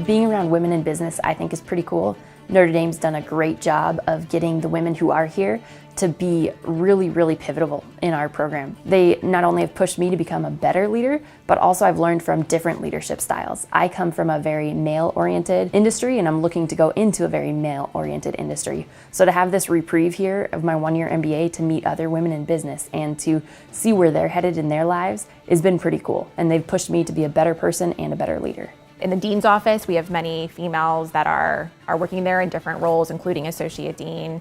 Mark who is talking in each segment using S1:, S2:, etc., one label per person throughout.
S1: Being around women in business, I think, is pretty cool. Notre Dame's done a great job of getting the women who are here to be really, really pivotal in our program. They not only have pushed me to become a better leader, but also I've learned from different leadership styles. I come from a very male-oriented industry, and I'm looking to go into a very male-oriented industry. So to have this reprieve here of my one-year MBA to meet other women in business and to see where they're headed in their lives has been pretty cool. And they've pushed me to be a better person and a better leader.
S2: In the dean's office, we have many females that are working there in different roles, including associate dean.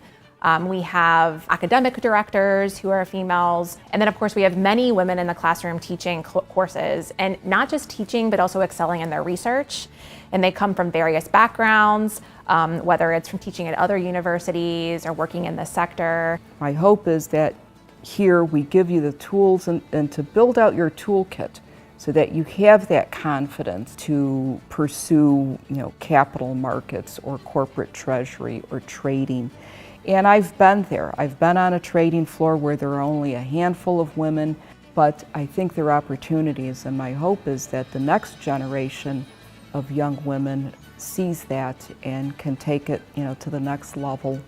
S2: We have academic directors who are females. And then, of course, we have many women in the classroom teaching courses, and not just teaching, but also excelling in their research. And they come from various backgrounds, whether it's from teaching at other universities or working in this sector.
S3: My hope is that here we give you the tools and to build out your toolkit, so that you have that confidence to pursue, capital markets or corporate treasury or trading. And I've been there. I've been on a trading floor where there are only a handful of women, but I think there are opportunities, and my hope is that the next generation of young women sees that and can take it, to the next level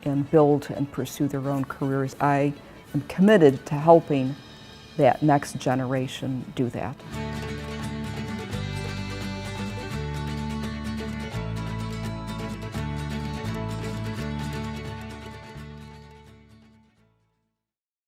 S3: and build and pursue their own careers. I am committed to helping that next generation do that.